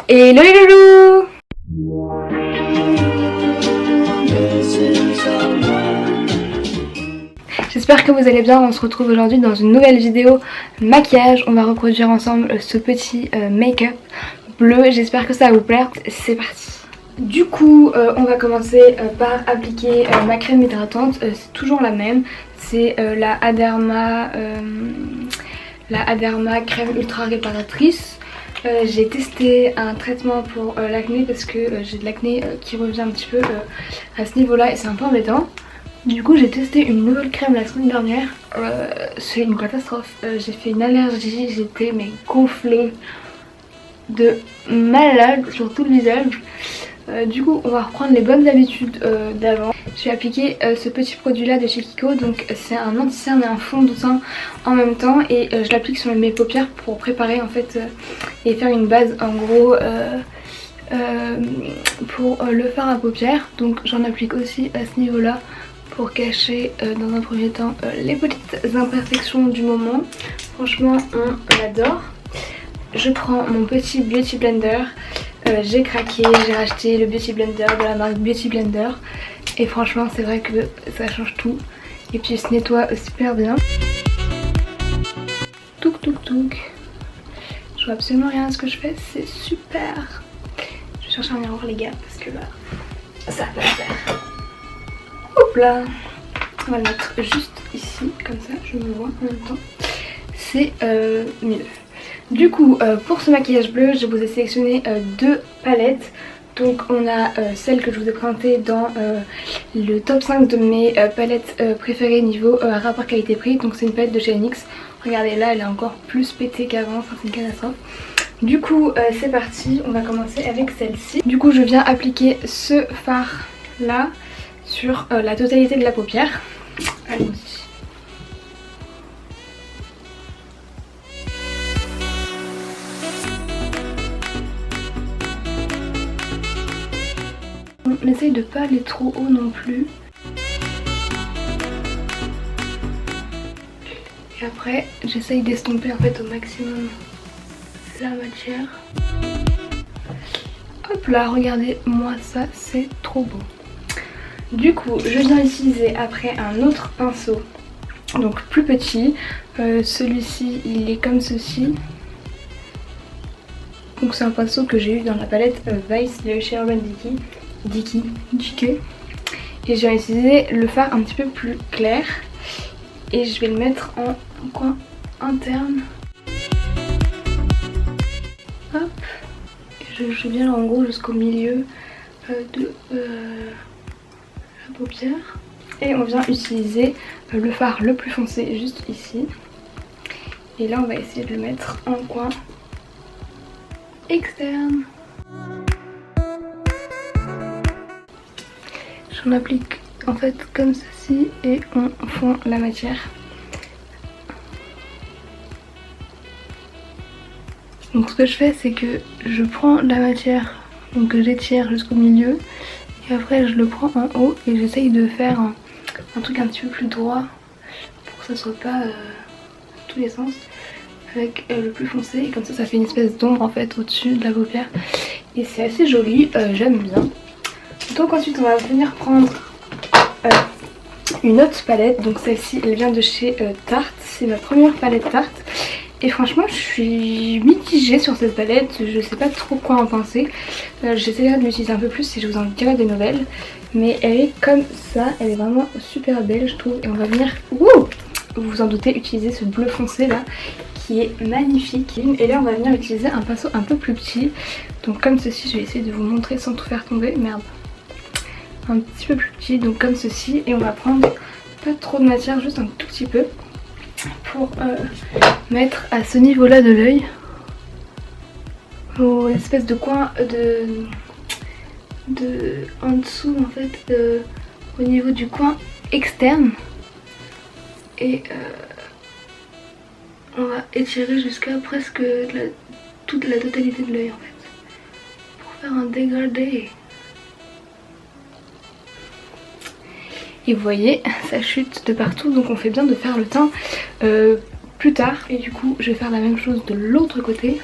Hello les loulous! J'espère que vous allez bien, on se retrouve aujourd'hui dans une nouvelle vidéo maquillage. On va reproduire ensemble ce petit make-up bleu, j'espère que ça va vous plaire. C'est parti! Du coup on va commencer par appliquer ma crème hydratante, c'est toujours la même, c'est la Aderma crème ultra réparatrice. J'ai testé un traitement pour l'acné parce que j'ai de l'acné qui revient un petit peu à ce niveau là et c'est un peu embêtant. Du coup j'ai testé une nouvelle crème la semaine dernière, c'est une catastrophe, j'ai fait une allergie, j'étais mais gonflée de malade sur tout le visage. Du coup on va reprendre les bonnes habitudes d'avant. Je vais appliquer ce petit produit là de chez Kiko, donc c'est un anti-cerne et un fond de teint en même temps et je l'applique sur mes paupières pour préparer en fait et faire une base en gros pour le fard à paupières. Donc j'en applique aussi à ce niveau là pour cacher dans un premier temps les petites imperfections du moment. Franchement on l'adore. Je prends mon petit Beauty Blender, j'ai craqué, j'ai racheté le Beauty Blender de la marque Beauty Blender et franchement c'est vrai que ça change tout et puis il se nettoie super bien. Touk touk touk. Je vois absolument rien à ce que je fais, c'est super. Je vais chercher un miroir les gars parce que là ça va pas le faire. Hop là. On va le mettre juste ici comme ça je me vois en même temps. C'est mieux. Du coup pour ce maquillage bleu je vous ai sélectionné deux palettes. Donc on a celle que je vous ai présentée dans le top 5 de mes palettes préférées niveau rapport qualité-prix. Donc c'est une palette de chez NYX. Regardez là elle est encore plus pétée qu'avant, enfin, c'est une catastrophe. Du coup c'est parti, on va commencer avec celle-ci. Du coup je viens appliquer ce fard là sur la totalité de la paupière. Allons-y. On essaye de pas aller trop haut non plus. Et après j'essaye d'estomper en fait au maximum la matière. Hop là, regardez moi ça, c'est trop beau. Du coup je viens utiliser après un autre pinceau, donc plus petit. Celui-ci il est comme ceci. Donc c'est un pinceau que j'ai eu dans la palette Vice de chez Urban Decay. Et j'ai utilisé le fard un petit peu plus clair et je vais le mettre en coin interne. Hop, et je viens en gros jusqu'au milieu de la paupière. Et on vient utiliser le fard le plus foncé juste ici. Et là on va essayer de le mettre en coin externe. J'en applique en fait comme ceci et on fond la matière. Donc ce que je fais c'est que je prends la matière, donc que j'étire jusqu'au milieu et après je le prends en haut et j'essaye de faire un truc un petit peu plus droit pour que ça soit pas dans tous les sens avec le plus foncé et comme ça fait une espèce d'ombre en fait au-dessus de la paupière et c'est assez joli, j'aime bien. Donc ensuite on va venir prendre une autre palette, donc celle-ci elle vient de chez Tarte, c'est ma première palette Tarte et franchement je suis mitigée sur cette palette, je sais pas trop quoi en penser. J'essaierai de l'utiliser un peu plus si je vous en dirai des nouvelles, mais elle est comme ça, elle est vraiment super belle je trouve et on va venir, vous vous en doutez, utiliser ce bleu foncé là qui est magnifique. Et là on va venir utiliser un pinceau un peu plus petit, donc comme ceci, je vais essayer de vous montrer sans tout faire tomber, merde. Un petit peu plus petit, donc comme ceci, et on va prendre pas trop de matière, juste un tout petit peu pour mettre à ce niveau là de l'œil, au espèce de coin en dessous en fait, au niveau du coin externe et on va étirer jusqu'à presque toute la totalité de l'œil en fait pour faire un dégradé. Et vous voyez, ça chute de partout, donc on fait bien de faire le teint plus tard. Et du coup, je vais faire la même chose de l'autre côté.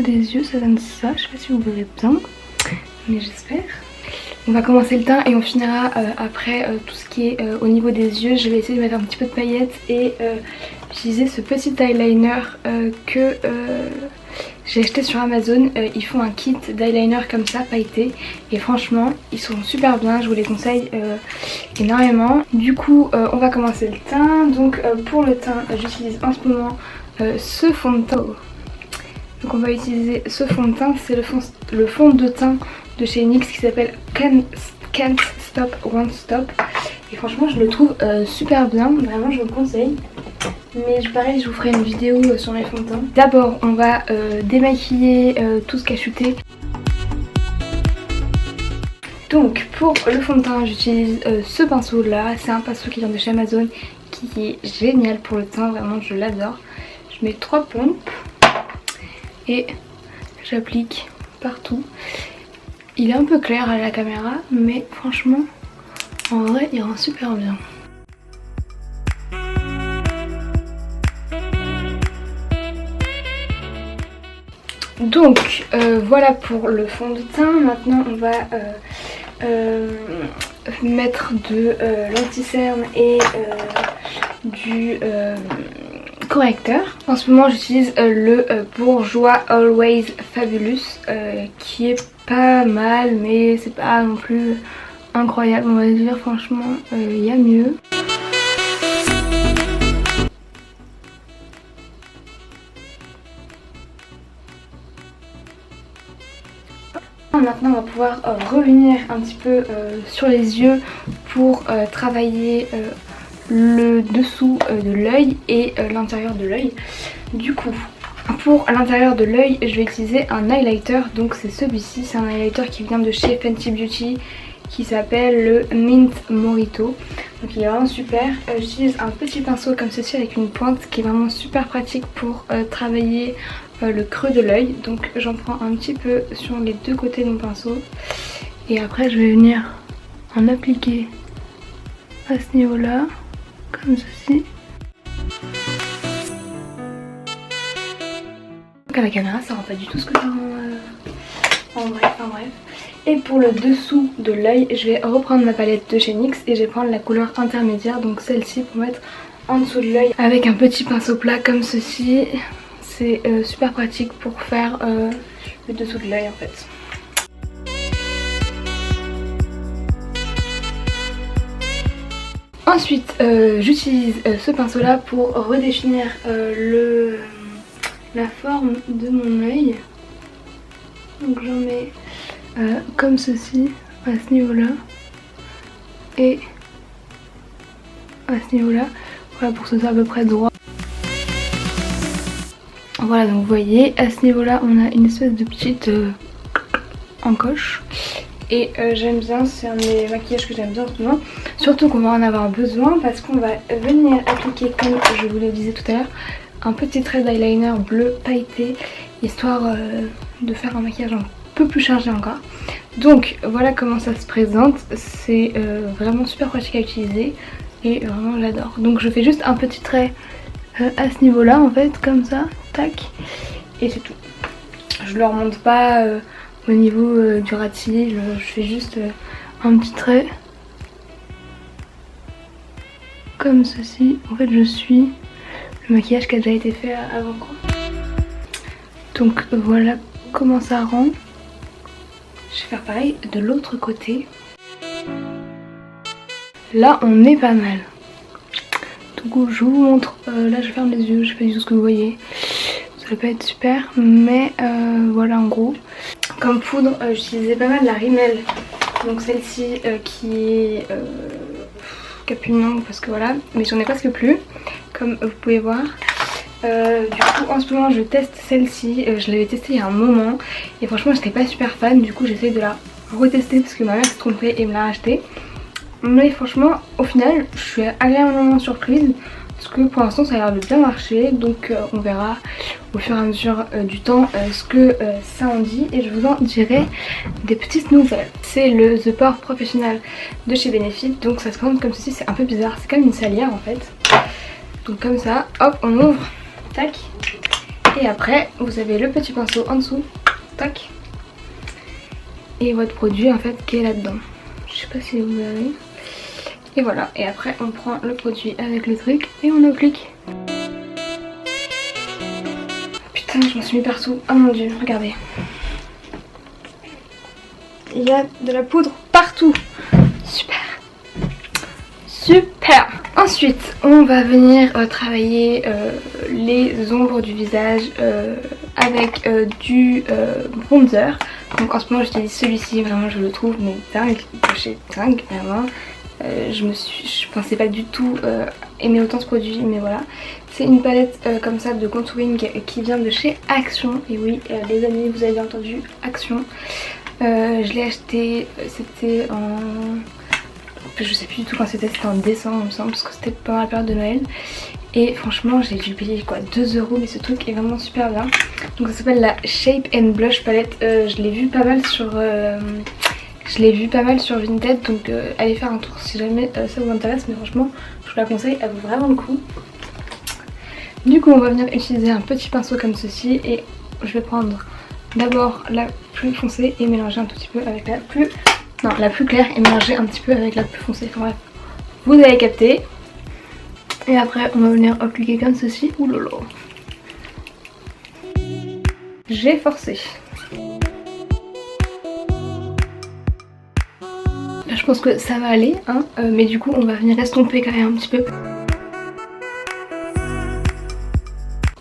des yeux ça donne ça, je sais pas si vous verrez bien, mais j'espère. On va commencer le teint et on finira après tout ce qui est au niveau des yeux. Je vais essayer de mettre un petit peu de paillettes et utiliser ce petit eyeliner que j'ai acheté sur Amazon. Ils font un kit d'eyeliner comme ça pailleté et franchement ils sont super bien, je vous les conseille énormément. Du coup on va commencer le teint. Donc pour le teint j'utilise en ce moment ce fond de teint. Donc on va utiliser ce fond de teint, c'est le fond de teint de chez NYX qui s'appelle Can't Stop Won't Stop. Et franchement je le trouve super bien, vraiment je vous le conseille. Mais pareil je vous ferai une vidéo sur les fonds de teint. D'abord on va démaquiller tout ce qui a chuté. Donc pour le fond de teint j'utilise ce pinceau là, c'est un pinceau qui vient de chez Amazon qui est génial pour le teint, vraiment je l'adore. Je mets 3 pompes et j'applique partout. Il est un peu clair à la caméra mais franchement en vrai il rend super bien. Donc voilà pour le fond de teint. Maintenant on va mettre de l'anti-cerne et du correcteur. En ce moment j'utilise le Bourjois Always Fabulous qui est pas mal mais c'est pas non plus incroyable on va dire, franchement il y a mieux. Maintenant on va pouvoir revenir un petit peu sur les yeux pour travailler le dessous de l'œil et l'intérieur de l'œil. Du coup pour l'intérieur de l'œil je vais utiliser un highlighter, donc c'est celui-ci, c'est un highlighter qui vient de chez Fenty Beauty qui s'appelle le Mint Mojito. Donc il est vraiment super. J'utilise un petit pinceau comme ceci avec une pointe qui est vraiment super pratique pour travailler le creux de l'œil. Donc j'en prends un petit peu sur les deux côtés de mon pinceau et après je vais venir en appliquer à ce niveau là comme ceci. Donc à la caméra ça rend pas du tout ce que ça rend en bref. Et pour le dessous de l'œil je vais reprendre ma palette de chez NYX et je vais prendre la couleur intermédiaire, donc celle-ci, pour mettre en dessous de l'œil avec un petit pinceau plat comme ceci. C'est super pratique pour faire le dessous de l'œil en fait. Ensuite j'utilise ce pinceau là pour redéfinir la forme de mon œil. Donc j'en mets comme ceci à ce niveau là et à ce niveau là, voilà, pour que ce soit à peu près droit. Voilà, donc vous voyez à ce niveau là on a une espèce de petite encoche et j'aime bien, c'est un des maquillages que j'aime bien en ce moment, surtout qu'on va en avoir besoin parce qu'on va venir appliquer, comme je vous le disais tout à l'heure, un petit trait d'eyeliner bleu pailleté histoire de faire un maquillage un peu plus chargé encore. Donc voilà comment ça se présente, c'est vraiment super pratique à utiliser et vraiment j'adore. Donc je fais juste un petit trait à ce niveau là en fait, comme ça, tac, et c'est tout. Je le remonte pas au niveau du ras de cils, je fais juste un petit trait comme ceci. En fait je suis le maquillage qui a déjà été fait avant quoi. Donc voilà comment ça rend. Je vais faire pareil de l'autre côté. Là on est pas mal. Donc je vous montre, là je ferme les yeux, je fais du tout ce que vous voyez. Ça va pas être super mais voilà en gros. Comme poudre j'utilisais pas mal la Rimmel. Donc celle-ci qui a plus de nom parce que voilà. Mais j'en ai presque plus comme vous pouvez voir. Du coup en ce moment je teste celle-ci, je l'avais testée il y a un moment et franchement j'étais pas super fan, du coup j'essaie de la retester parce que ma mère s'est trompée et me l'a achetée. Mais franchement au final je suis agréablement surprise parce que pour l'instant ça a l'air de bien marcher, donc on verra au fur et à mesure du temps ce que ça en dit et je vous en dirai des petites nouvelles. C'est le The Pore Professional de chez Benefit, donc ça se présente comme ceci, c'est un peu bizarre, c'est comme une salière en fait. Donc comme ça, hop on ouvre. Tac. Et après vous avez le petit pinceau en dessous, tac, et votre produit en fait qui est là dedans. Je sais pas si vous avez. Et voilà, et après on prend le produit avec le truc et on applique. Putain, je m'en suis mis partout. Oh mon dieu, regardez. Il y a de la poudre partout. Super. Super. Ensuite, on va venir travailler les ombres du visage avec du bronzer. Donc en ce moment j'utilise celui-ci, vraiment je le trouve mais dingue, chez dingue vraiment. Je pensais pas du tout aimer autant ce produit, mais voilà. C'est une palette comme ça de contouring qui vient de chez Action. Et oui les amis, vous avez bien entendu, Action. Je l'ai acheté, c'était en... je sais plus du tout quand c'était en décembre il me semble, parce que c'était pendant la période de Noël. Et franchement j'ai dû payer quoi 2 €, mais ce truc est vraiment super bien. Donc ça s'appelle la Shape and Blush palette. Je l'ai vu pas mal sur Vinted, donc allez faire un tour si jamais ça vous intéresse, mais franchement je vous la conseille, elle vaut vraiment le coup. Du coup on va venir utiliser un petit pinceau comme ceci et je vais prendre d'abord la plus foncée et mélanger un tout petit peu avec la plus... non, la plus claire et mélanger un petit peu avec la plus foncée. Enfin bref, vous avez capté. Et après on va venir appliquer comme ceci. Ouh là là. J'ai forcé. Là je pense que ça va aller, hein, mais du coup on va venir estomper quand même un petit peu.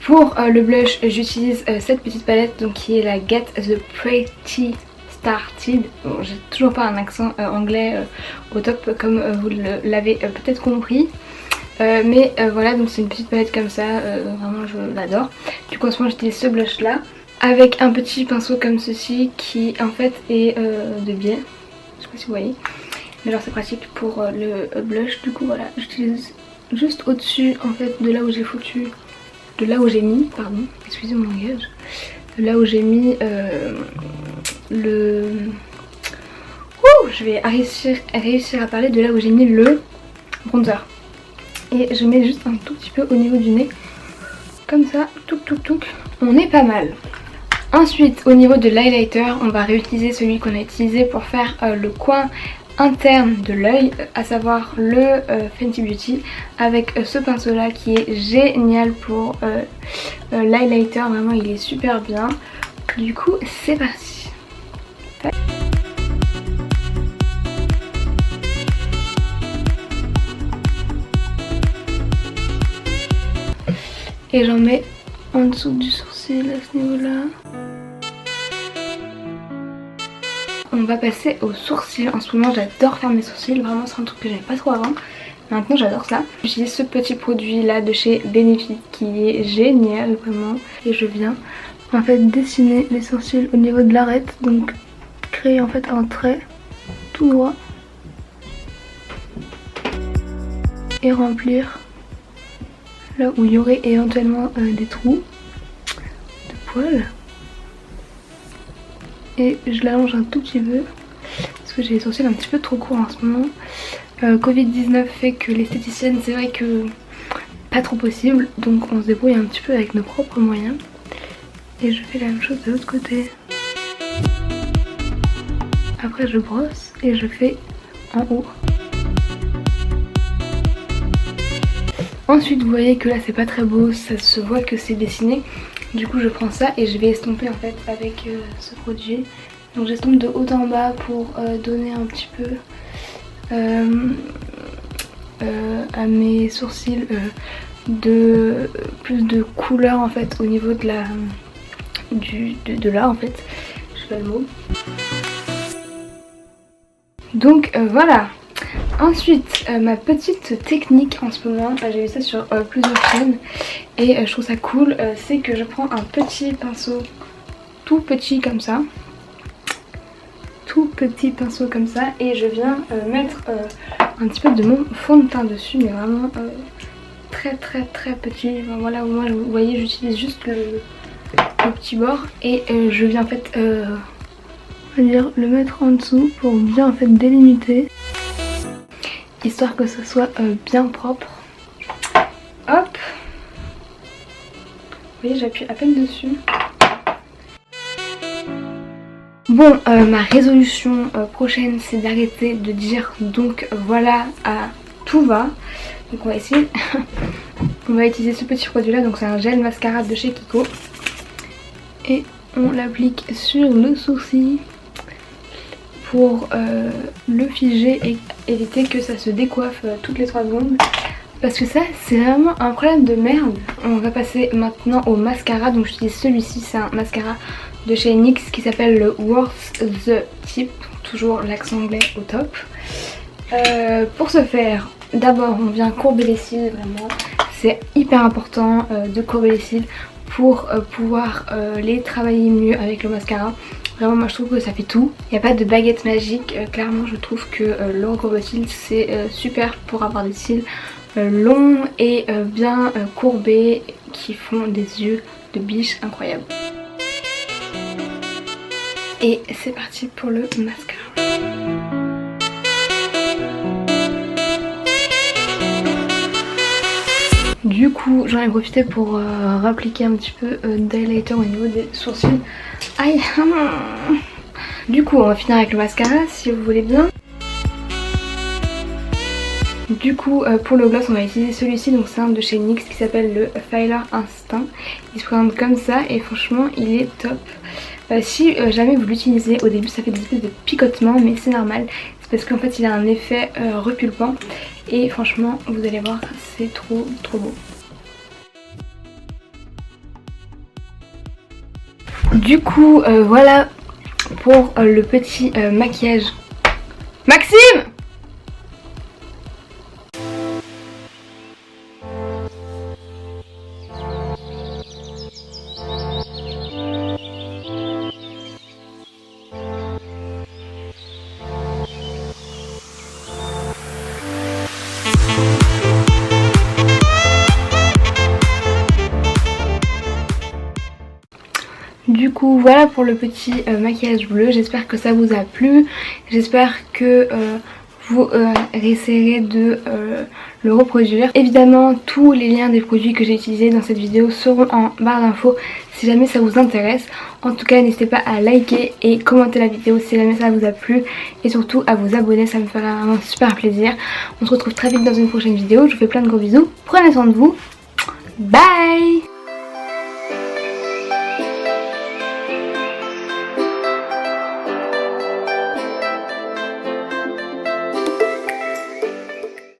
Pour le blush, j'utilise cette petite palette donc qui est la Get the Pretty Started. Bon, j'ai toujours pas un accent anglais au top comme vous l'avez peut-être compris. Mais voilà, donc c'est une petite palette comme ça, vraiment je l'adore. Du coup en ce moment j'utilise ce blush là avec un petit pinceau comme ceci qui en fait est de biais. Je sais pas si vous voyez, mais alors c'est pratique pour le blush. Du coup voilà, j'utilise juste au dessus en fait de là où j'ai foutu, de là où j'ai mis, pardon, excusez mon langage, de là où j'ai mis le... Ouh, je vais réussir à parler de là où j'ai mis le bronzer. Et je mets juste un tout petit peu au niveau du nez, comme ça, touc touc touc, on est pas mal. Ensuite au niveau de l'highlighter, on va réutiliser celui qu'on a utilisé pour faire le coin interne de l'œil, à savoir le Fenty Beauty, avec ce pinceau là qui est génial pour l'highlighter, vraiment il est super bien. Du coup c'est parti. Et j'en mets en dessous du sourcil à ce niveau là. On va passer aux sourcils. En ce moment j'adore faire mes sourcils, vraiment c'est un truc que j'avais pas trop avant. Maintenant j'adore ça. J'utilise ce petit produit là de chez Benefit qui est génial vraiment. Et je viens en fait dessiner les sourcils au niveau de l'arête. Donc créer en fait un trait tout droit. Et remplir là où il y aurait éventuellement des trous de poils. Et je l'allonge un tout petit peu parce que j'ai les sourcils un petit peu trop courts en ce moment. Covid-19 fait que l'esthéticienne, c'est vrai que pas trop possible, donc on se débrouille un petit peu avec nos propres moyens. Et je fais la même chose de l'autre côté. Après je brosse et je fais en haut. Ensuite vous voyez que là c'est pas très beau, ça se voit que c'est dessiné. Du coup je prends ça et je vais estomper en fait avec ce produit. Donc j'estompe de haut en bas pour donner un petit peu à mes sourcils plus de couleur en fait au niveau de la de là en fait. Je sais pas le mot. Donc voilà. Ensuite ma petite technique en ce moment, j'ai vu ça sur plusieurs chaînes et je trouve ça cool, c'est que je prends un petit pinceau tout petit comme ça, et je viens mettre un petit peu de mon fond de teint dessus, mais vraiment très petit. Enfin, voilà, moi vous voyez j'utilise juste le petit bord et je viens en fait on va dire le mettre en dessous pour bien en fait délimiter, histoire que ce soit bien propre. Hop, voyez, j'appuie à peine dessus. Bon, ma résolution prochaine, c'est d'arrêter de dire donc voilà à tout va. Donc on va essayer. On va utiliser ce petit produit là, donc c'est un gel mascara de chez Kiko. Et on l'applique sur le sourcil pour le figer et éviter que ça se décoiffe toutes les 3 secondes. Parce que ça, c'est vraiment un problème de merde. On va passer maintenant au mascara. Donc j'utilise celui-ci, c'est un mascara de chez NYX qui s'appelle le Worth the Tip. Toujours l'accent anglais au top. Pour ce faire, d'abord on vient courber les cils, vraiment. C'est hyper important de courber les cils pour pouvoir les travailler mieux avec le mascara. Vraiment moi je trouve que ça fait tout. Il n'y a pas de baguette magique. Clairement je trouve que le recourbe-cils c'est super pour avoir des cils longs et bien courbés qui font des yeux de biche incroyables. Et c'est parti pour le mascara. Du coup j'en ai profité pour appliquer un petit peu d'highlighter au niveau des sourcils. Aïe. Du coup on va finir avec le mascara si vous voulez bien. Du coup pour le gloss on va utiliser celui-ci, donc c'est un de chez NYX qui s'appelle le Filer Instinct. Il se présente comme ça et franchement il est top. Si jamais vous l'utilisez au début ça fait des espèces de picotements, mais c'est normal. C'est parce qu'en fait il a un effet repulpant et franchement vous allez voir c'est trop beau. Du coup voilà pour le petit maquillage. Maxime! Du coup voilà pour le petit maquillage bleu, j'espère que ça vous a plu, j'espère que vous essaierez de le reproduire. Évidemment tous les liens des produits que j'ai utilisés dans cette vidéo seront en barre d'infos si jamais ça vous intéresse. En tout cas n'hésitez pas à liker et commenter la vidéo si jamais ça vous a plu et surtout à vous abonner, ça me fera vraiment super plaisir. On se retrouve très vite dans une prochaine vidéo, je vous fais plein de gros bisous, prenez soin de vous, bye.